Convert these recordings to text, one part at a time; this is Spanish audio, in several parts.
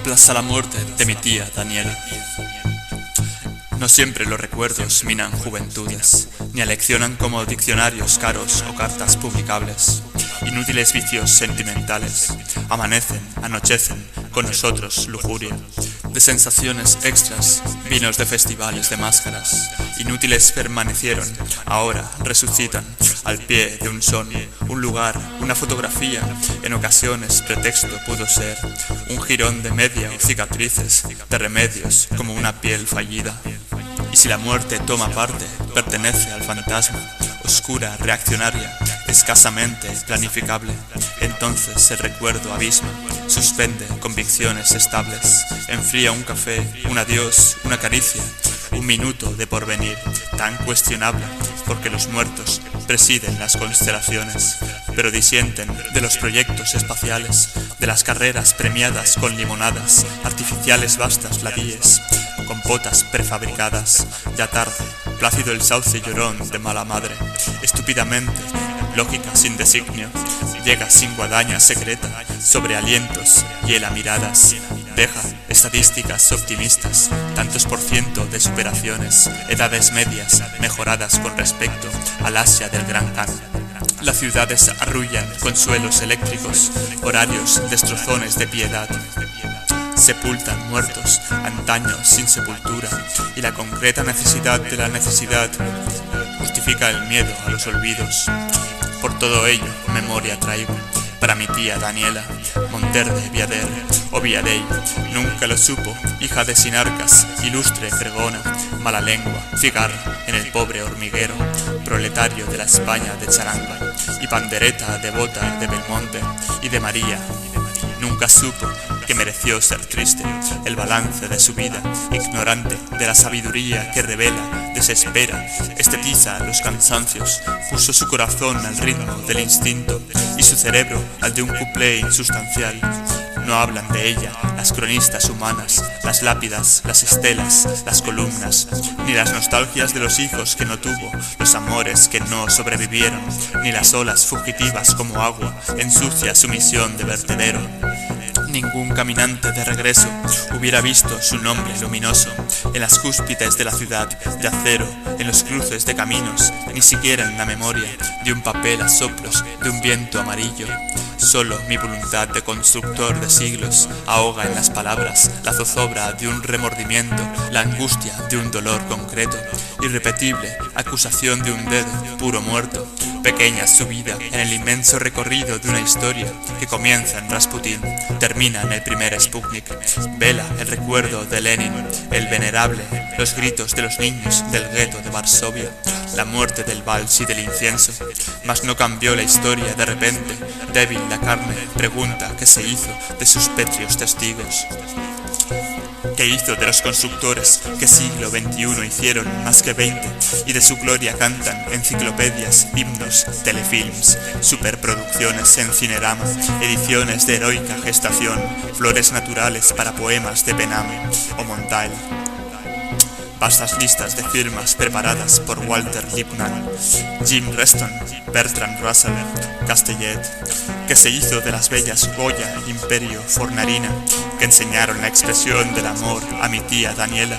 Coplas a la muerte de mi tía Daniela. No siempre los recuerdos minan juventudes, ni aleccionan como diccionarios caros o cartas publicables. Inútiles vicios sentimentales amanecen, anochecen, con nosotros lujuria. De sensaciones extras, vinos de festivales de máscaras, inútiles permanecieron, ahora resucitan, al pie de un son, un lugar, una fotografía, en ocasiones pretexto pudo ser, un jirón de media o cicatrices, de remedios como una piel fallida. Y si la muerte toma parte, pertenece al fantasma, oscura, reaccionaria, escasamente planificable, entonces el recuerdo abisma, suspende convicciones estables, enfría un café, un adiós, una caricia, un minuto de porvenir, tan cuestionable, porque los muertos presiden las constelaciones, pero disienten de los proyectos espaciales, de las carreras premiadas con limonadas, artificiales vastas ladíes, compotas prefabricadas, ya tarde, plácido el sauce llorón de mala madre, estúpidamente, lógica sin designio, llega sin guadaña secreta, sobre alientos, hiela miradas, deja estadísticas optimistas, tantos por ciento de superaciones, edades medias mejoradas con respecto al Asia del Gran Khan. Las ciudades arrullan con suelos eléctricos, horarios destrozones de piedad. Sepultan muertos, antaño sin sepultura, y la concreta necesidad de la necesidad justifica el miedo a los olvidos. Por todo ello, memoria traigo, para mi tía Daniela, Monterde, Viader o Viadey, nunca lo supo, hija de sinarcas, ilustre fregona, mala lengua, cigarra en el pobre hormiguero, proletario de la España de charanga, y pandereta devota de Belmonte y de María. Nunca supo que mereció ser triste, el balance de su vida, ignorante de la sabiduría que revela, desespera, estetiza los cansancios, puso su corazón al ritmo del instinto y su cerebro al de un cuplé insustancial. No hablan de ella las cronistas humanas, las lápidas, las estelas, las columnas, ni las nostalgias de los hijos que no tuvo, los amores que no sobrevivieron, ni las olas fugitivas como agua ensucia su misión de vertedero. Ningún caminante de regreso hubiera visto su nombre luminoso en las cúspides de la ciudad de acero, en los cruces de caminos, ni siquiera en la memoria de un papel a soplos de un viento amarillo. Solo mi voluntad de constructor de siglos ahoga en las palabras la zozobra de un remordimiento, la angustia de un dolor concreto, irrepetible acusación de un dedo puro muerto, pequeña subida en el inmenso recorrido de una historia que comienza en Rasputín, termina en el primer Sputnik, vela el recuerdo de Lenin, el venerable, los gritos de los niños del gueto de Varsovia, la muerte del vals y del incienso, mas no cambió la historia de repente, débil la carne, pregunta qué se hizo de sus pétreos testigos. ¿Qué hizo de los constructores que siglo XXI hicieron más que 20 y de su gloria cantan enciclopedias, himnos, telefilms, superproducciones en Cinerama, ediciones de heroica gestación, flores naturales para poemas de Pename o Montael? Vastas listas de firmas preparadas por Walter Lippmann, Jim Reston, Bertrand Russell, Castellet. ¿Qué se hizo de las bellas Goya, Imperio, Fornarina, que enseñaron la expresión del amor a mi tía Daniela,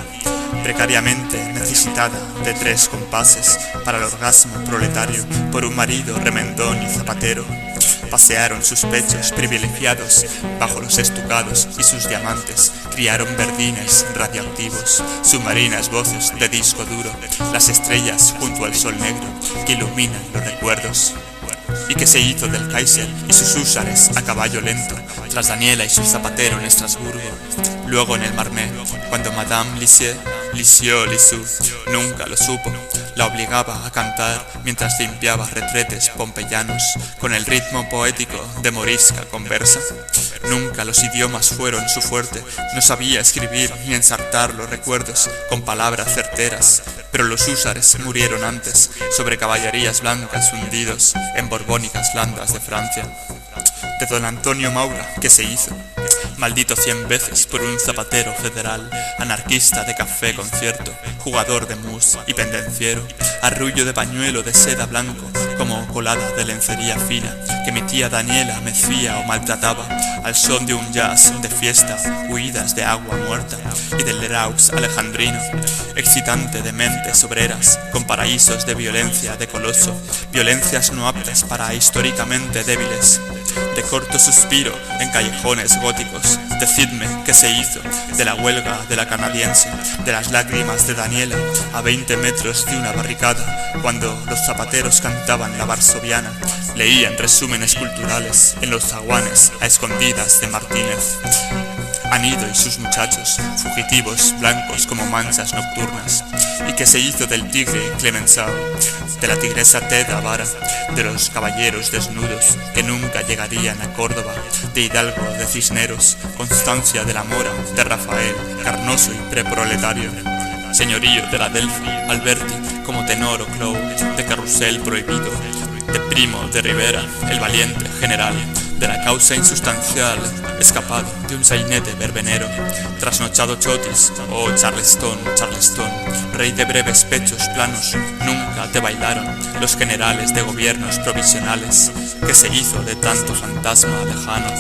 precariamente necesitada de 3 compases para el orgasmo proletario por un marido remendón y zapatero? Pasearon sus pechos privilegiados bajo los estucados y sus diamantes criaron verdines radioactivos, submarinas voces de disco duro, las estrellas junto al sol negro que iluminan los recuerdos. ¿Y qué se hizo del Kaiser y sus húsares a caballo lento, tras Daniela y su zapatero en Estrasburgo? Luego en el Marne, cuando Madame Lisieux nunca lo supo, la obligaba a cantar mientras limpiaba retretes pompeyanos con el ritmo poético de morisca conversa. Nunca los idiomas fueron su fuerte, no sabía escribir ni ensartar los recuerdos con palabras certeras, pero los húsares murieron antes sobre caballerías blancas hundidos en borbónicas landas de Francia. De don Antonio Maura, ¿qué se hizo? Maldito 100 veces por un zapatero federal, anarquista de café concierto, jugador de mus y pendenciero, arrullo de pañuelo de seda blanco, como colada de lencería fina, que mi tía Daniela mecía o maltrataba, al son de un jazz de fiesta, huidas de agua muerta y del Leraux alejandrino, excitante de mentes obreras, con paraísos de violencia de coloso, violencias no aptas para históricamente débiles, de corto suspiro en callejones góticos. Decidme qué se hizo de la huelga de la canadiense, de las lágrimas de Daniela a 20 metros de una barricada, cuando los zapateros cantaban la varsoviana, leían resúmenes culturales en los zaguanes a escondidas de Martínez. Anido y sus muchachos, fugitivos blancos como manchas nocturnas. ¿Y qué se hizo del tigre Clemenceau, de la tigresa Teda Vara, de los caballeros desnudos que nunca llegarían a Córdoba, de Hidalgo de Cisneros, Constancia de la Mora, de Rafael, carnoso y preproletario, señorío de la Delphi, Alberti como tenor o clown, de Carrusel prohibido, de Primo de Rivera, el valiente general, de la causa insustancial, escapado de un sainete verbenero, trasnochado chotis, Charleston, rey de breves pechos planos, nunca te bailaron los generales de gobiernos provisionales, que se hizo de tanto fantasma lejano,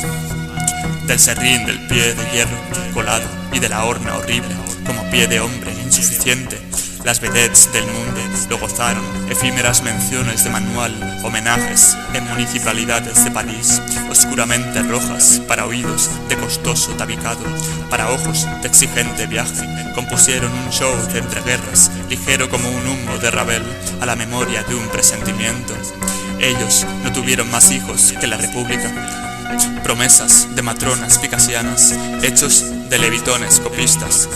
del serrín del pie de hierro colado y de la horna horrible como pie de hombre insuficiente. Las vedettes del mundo lo gozaron, efímeras menciones de manual, homenajes en municipalidades de París, oscuramente rojas para oídos de costoso tabicado, para ojos de exigente viaje, compusieron un show de entreguerras, ligero como un humo de Ravel, a la memoria de un presentimiento. Ellos no tuvieron más hijos que la República, promesas de matronas picasianas, hechos de levitones copistas.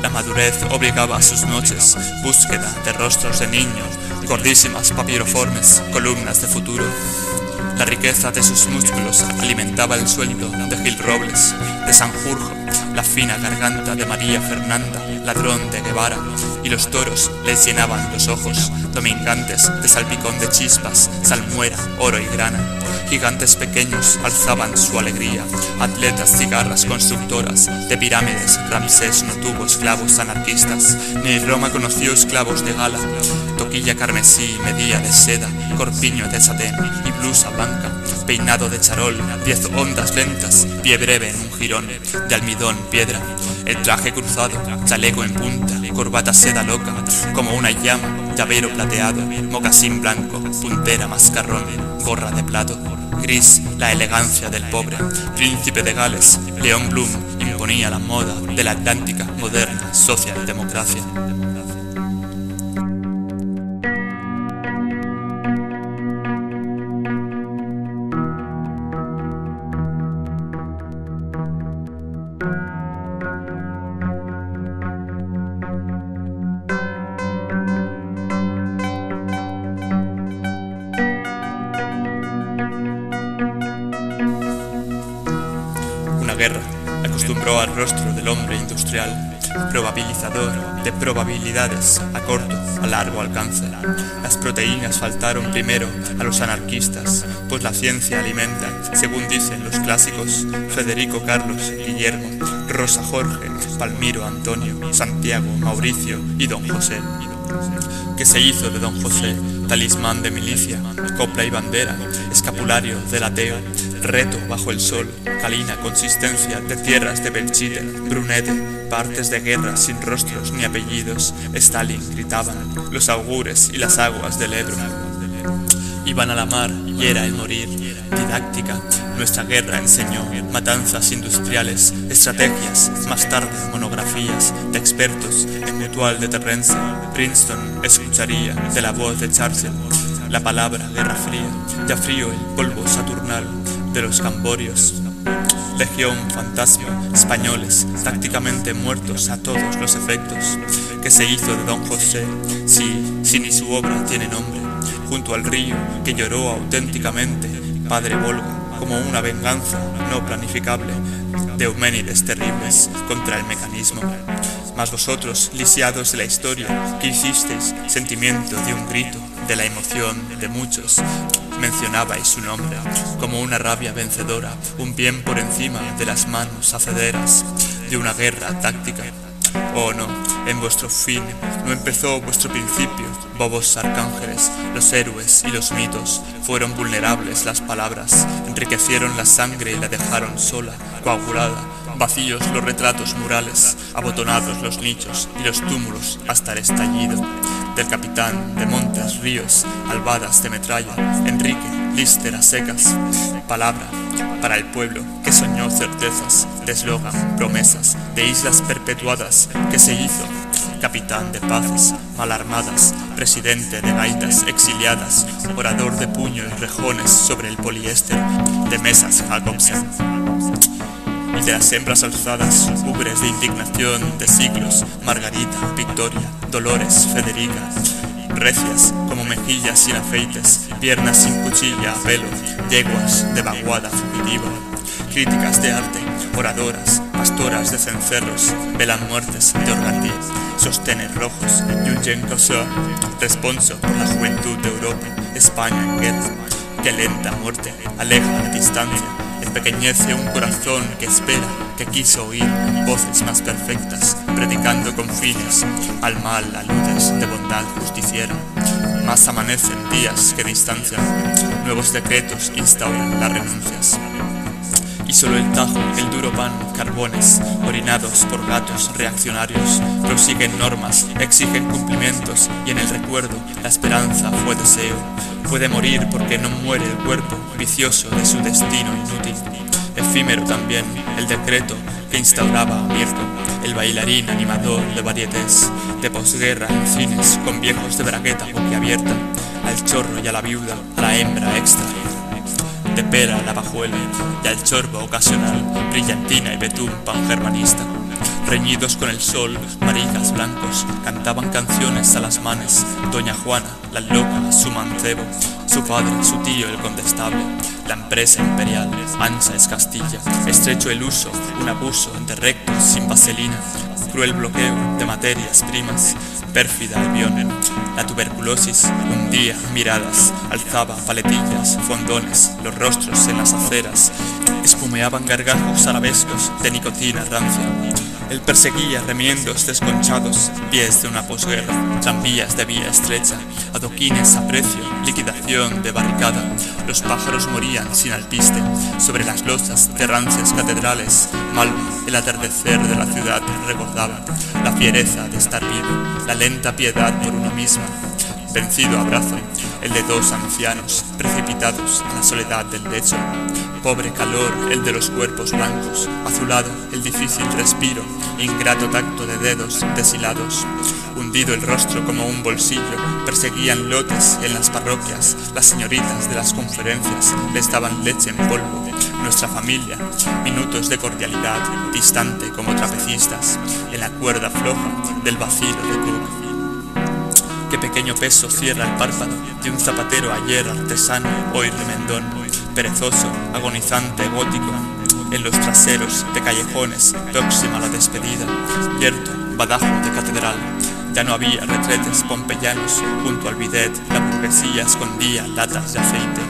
La madurez obligaba a sus noches, búsqueda de rostros de niños, gordísimas papiroformes, columnas de futuro. La riqueza de sus músculos alimentaba el sueldo de Gil Robles, de Sanjurjo, la fina garganta de María Fernanda, ladrón de Guevara, y los toros les llenaban los ojos, domingantes de salpicón de chispas, salmuera, oro y grana. Gigantes pequeños alzaban su alegría, atletas, cigarras, constructoras de pirámides. Ramsés no tuvo esclavos anarquistas, ni Roma conoció esclavos de gala. Toquilla carmesí, medía de seda, corpiño de satén y blusa blanca, peinado de charol, 10 ondas lentas, pie breve en un jirón de almidón piedra, el traje cruzado, chaleco en punta, corbata seda loca, como una llama, llavero plateado, mocasín blanco, puntera mascarrón, gorra de plato. Gris, la elegancia del pobre, príncipe de Gales, León Blum imponía la moda de la atlántica moderna socialdemocracia. Guerra acostumbró al rostro del hombre industrial, probabilizador de probabilidades a corto, a largo alcance. Las proteínas faltaron primero a los anarquistas, pues la ciencia alimenta, según dicen los clásicos, Federico Carlos, Guillermo, Rosa Jorge, Palmiro Antonio, Santiago, Mauricio y Don José. ¿Qué se hizo de Don José? Talismán de milicia, copla y bandera, escapulario del ateo, reto bajo el sol, calina consistencia de tierras de Belchite, Brunete, partes de guerra sin rostros ni apellidos, Stalin gritaban, los augures y las aguas del Ebro. Iban a la mar y era el morir, didáctica, nuestra guerra enseñó, matanzas industriales, estrategias, más tarde monografías de expertos en mutual de Terrence, Princeton escucharía de la voz de Churchill, la palabra guerra fría, ya frío el polvo saturnal de los camborios. Legión fantasma, españoles, tácticamente muertos a todos los efectos. ¿Qué se hizo de Don José? Si ni su obra tiene nombre, junto al río que lloró auténticamente, Padre Volga, como una venganza no planificable de Euménides terribles contra el mecanismo. Mas vosotros, lisiados de la historia, ¿qué hicisteis? Sentimiento de un grito, de la emoción de muchos. Mencionabais su nombre como una rabia vencedora, un bien por encima de las manos hacederas de una guerra táctica. Oh no, en vuestro fin no empezó vuestro principio, bobos arcángeles. Los héroes y los mitos fueron vulnerables, las palabras enriquecieron la sangre y la dejaron sola, coagulada. Vacíos los retratos murales, abotonados los nichos y los túmulos hasta el estallido del capitán de montes, ríos, albadas de metralla, Enrique, Lister a secas. Palabra para el pueblo que soñó certezas, de eslogan, promesas, de islas perpetuadas que se hizo. Capitán de paces mal armadas, presidente de gaitas exiliadas, orador de puño y rejones sobre el poliéster de mesas Jacobsen. Y de las hembras alzadas, ubres de indignación de siglos, Margarita, Victoria, Dolores, Federica, recias como mejillas sin afeites, piernas sin cuchilla a pelo, yeguas de vaguada fugitiva, críticas de arte, oradoras, pastoras de cencerros, velan muertes de organdí, sostenes rojos y un Jean Cosseur, responso por la juventud de Europa, España en guerra, que lenta muerte aleja la distancia, empequeñece un corazón que espera, que quiso oír voces más perfectas, predicando con fines al mal aludes de bondad justiciera. Más amanecen días que distancian, nuevos decretos instauran las renuncias. Y solo el tajo, el duro pan, carbones, orinados por gatos reaccionarios, prosiguen normas, exigen cumplimientos, y en el recuerdo la esperanza fue deseo. Puede morir porque no muere el cuerpo, vicioso de su destino inútil. Efímero también el decreto que instauraba a Mirko, el bailarín animador de varietés, de posguerra en cines, con viejos de bragueta boquiabierta, al chorro y a la viuda, a la hembra extra, de pera a la pajuela, y al chorbo ocasional, brillantina y betún pangermanista. Reñidos con el sol, maricas blancos, cantaban canciones a las manes, doña Juana, la loca, su mancebo, su padre, su tío, el condestable, la empresa imperial, ancha es Castilla, estrecho el uso, un abuso de rectos sin vaselina, cruel bloqueo de materias primas, pérfida Albión, la tuberculosis hundía miradas, alzaba paletillas, fondones, los rostros en las aceras, espumeaban gargajos arabescos de nicotina rancia. Él perseguía remiendos desconchados, pies de una posguerra, tranvías de vía estrecha, adoquines a precio, liquidación de barricada. Los pájaros morían sin alpiste, sobre las losas de rancias catedrales. Malva, el atardecer de la ciudad recordaba la fiereza de estar vivo, la lenta piedad por uno mismo. Vencido abrazo, el de dos ancianos precipitados a la soledad del lecho. Pobre calor, el de los cuerpos blancos, azulado el difícil respiro, ingrato tacto de dedos deshilados. Hundido el rostro como un bolsillo, perseguían lotes en las parroquias, las señoritas de las conferencias les daban leche en polvo. Nuestra familia, minutos de cordialidad, distante como trapecistas, en la cuerda floja del vacío de Cook. Qué pequeño peso cierra el párpado de un zapatero ayer artesano, hoy remendón, perezoso, agonizante, gótico, en los traseros de callejones, próxima a la despedida, yerto, badajo de catedral. Ya no había retretes pompeyanos, junto al bidet la burguesía escondía latas de aceite,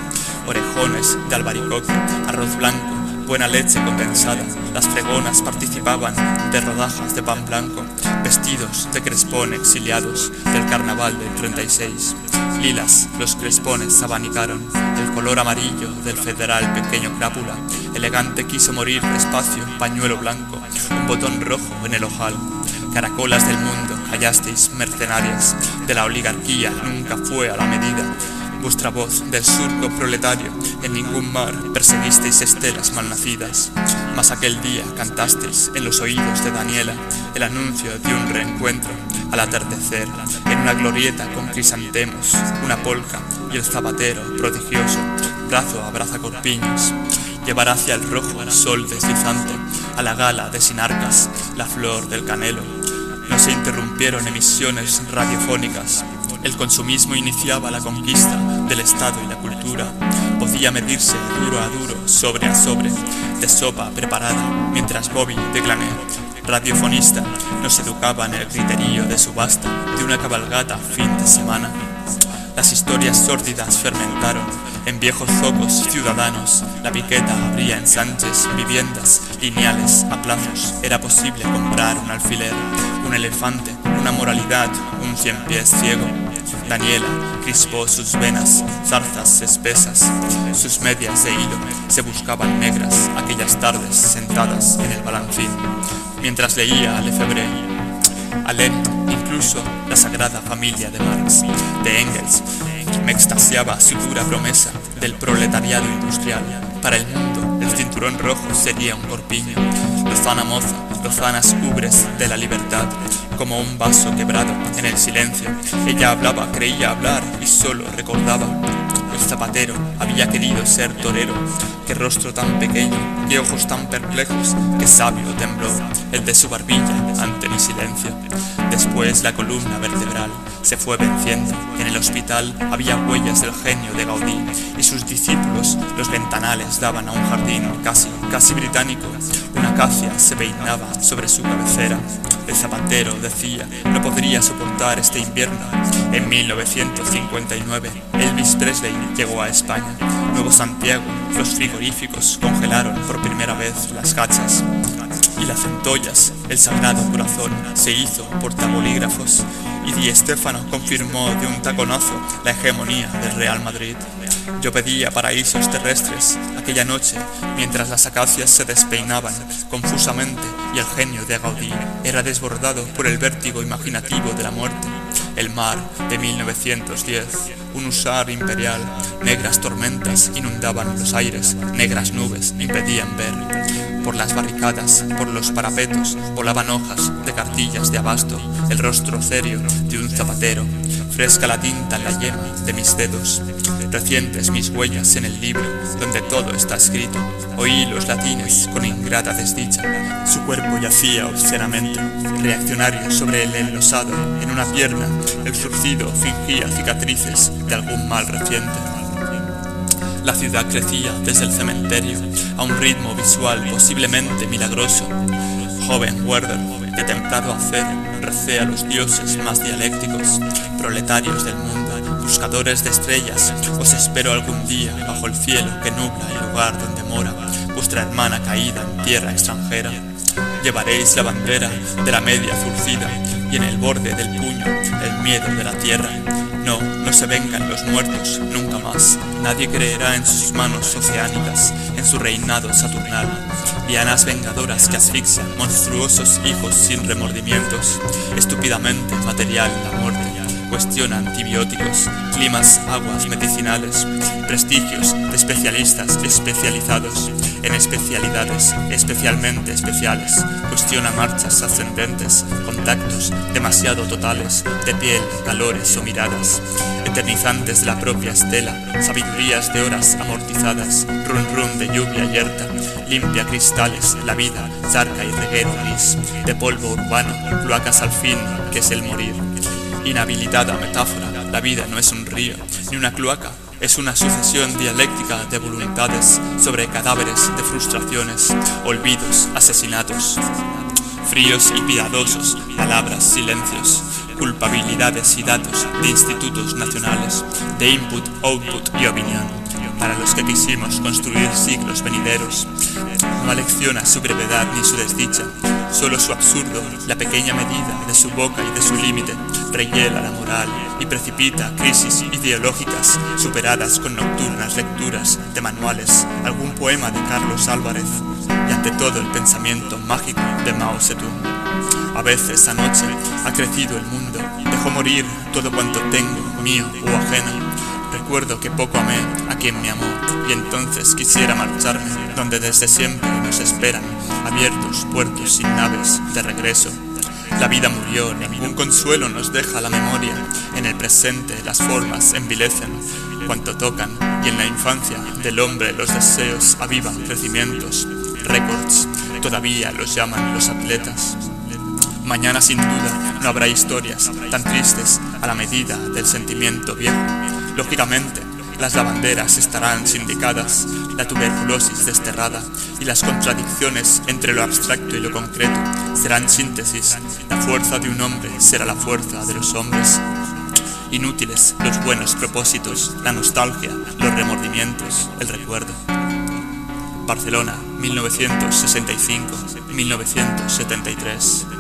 orejones de albaricoque, arroz blanco, buena leche condensada. Las fregonas participaban de rodajas de pan blanco, vestidos de crespón exiliados del carnaval del 36. Lilas los crespones abanicaron, el color amarillo del federal pequeño crápula. Elegante quiso morir despacio, pañuelo blanco, un botón rojo en el ojal. Caracolas del mundo, callasteis mercenarias, de la oligarquía nunca fue a la medida. Vuestra voz del surco proletario, en ningún mar perseguisteis estelas malnacidas. Mas aquel día cantasteis en los oídos de Daniela el anuncio de un reencuentro al atardecer, en una glorieta con crisantemos, una polca y el zapatero prodigioso, brazo abraza corpiños. Llevar hacia el rojo el sol deslizante, a la gala de Sinarcas, la flor del canelo. No se interrumpieron emisiones radiofónicas. El consumismo iniciaba la conquista del Estado y la cultura. Podía medirse duro a duro, sobre a sobre, de sopa preparada, mientras Bobby de Glaner, radiofonista, nos educaba en el criterio de subasta de una cabalgata fin de semana. Las historias sórdidas fermentaron en viejos zocos ciudadanos. La piqueta abría ensanches, viviendas, lineales, a plazos. Era posible comprar un alfiler, un elefante, una moralidad, un 100 pies ciego. Daniela crispó sus venas, zarzas espesas, sus medias de hilo se buscaban negras aquellas tardes sentadas en el balancín, mientras leía a Lefebvre, a Lenin, incluso la Sagrada Familia de Marx, de Engels. Me extasiaba su dura promesa del proletariado industrial. Para el mundo el cinturón rojo sería un corpiño, lozana moza, lozanas ubres de la libertad, como un vaso quebrado en el silencio. Ella hablaba, creía hablar y solo recordaba. El zapatero había querido ser torero. Qué rostro tan pequeño, qué ojos tan perplejos, qué sabio tembló el de su barbilla ante mi silencio. Después la columna vertebral se fue venciendo. En el hospital había huellas del genio de Gaudí y sus discípulos. Los ventanales daban a un jardín casi británico. Una acacia se peinaba sobre su cabecera. El zapatero decía, no podría soportar este invierno. En 1959, Elvis Presley llegó a España. Nuevo Santiago, los frigoríficos congelaron por primera vez las gachas y las centollas. El Sagrado Corazón se hizo portabolígrafos y Di Stéfano confirmó de un taconazo la hegemonía del Real Madrid. Yo pedía paraísos terrestres aquella noche mientras las acacias se despeinaban confusamente y el genio de Gaudí era desbordado por el vértigo imaginativo de la muerte. El mar de 1910, un husar imperial, negras tormentas inundaban los aires, negras nubes impedían ver. Por las barricadas, por los parapetos, volaban hojas de cartillas de abasto, el rostro serio de un zapatero, fresca la tinta en la yema de mis dedos, recientes mis huellas en el libro donde todo está escrito. Oí los latines con ingrata desdicha, su cuerpo yacía obscenamente, reaccionario sobre el enlosado, en una pierna el surcido fingía cicatrices de algún mal reciente. La ciudad crecía desde el cementerio a un ritmo visual posiblemente milagroso. Joven Werder, de templado acero, recé a los dioses más dialécticos, proletarios del mundo, buscadores de estrellas. Os espero algún día bajo el cielo que nubla el lugar donde mora vuestra hermana caída en tierra extranjera. Llevaréis la bandera de la media zurcida y en el borde del puño el miedo de la tierra. No, no se vengan los muertos, nunca más. Nadie creerá en sus manos oceánicas, en su reinado saturnal. Lianas vengadoras que asfixian monstruosos hijos sin remordimientos. Estúpidamente material la muerte. Cuestiona antibióticos, climas, aguas medicinales, prestigios de especialistas especializados en especialidades especialmente especiales. Cuestiona marchas ascendentes, contactos demasiado totales de piel, calores o miradas, eternizantes de la propia estela, sabidurías de horas amortizadas, run run de lluvia yerta, limpia cristales, la vida, zarca y reguero gris, de polvo urbano, cloacas al fin, que es el morir. Inhabilitada metáfora, la vida no es un río, ni una cloaca, es una sucesión dialéctica de voluntades sobre cadáveres de frustraciones, olvidos, asesinatos, fríos y piadosos, palabras, silencios, culpabilidades y datos de institutos nacionales, de input, output y opinión. Para los que quisimos construir siglos venideros, no alecciona su brevedad ni su desdicha, solo su absurdo, la pequeña medida de su boca y de su límite, rehiela la moral y precipita crisis ideológicas superadas con nocturnas lecturas de manuales, algún poema de Carlos Álvarez y ante todo el pensamiento mágico de Mao Zedong. A veces anoche ha crecido el mundo, dejó morir todo cuanto tengo, mío o ajeno. Recuerdo que poco amé a quien me amó y entonces quisiera marcharme donde desde siempre nos esperan abiertos puertos sin naves de regreso. La vida murió, ningún consuelo nos deja la memoria. En el presente las formas envilecen cuanto tocan y en la infancia del hombre los deseos avivan crecimientos, récords, todavía los llaman los atletas. Mañana sin duda no habrá historias tan tristes a la medida del sentimiento viejo. Lógicamente, las lavanderas estarán sindicadas, la tuberculosis desterrada y las contradicciones entre lo abstracto y lo concreto serán síntesis. La fuerza de un hombre será la fuerza de los hombres. Inútiles los buenos propósitos, la nostalgia, los remordimientos, el recuerdo. Barcelona, 1965-1973.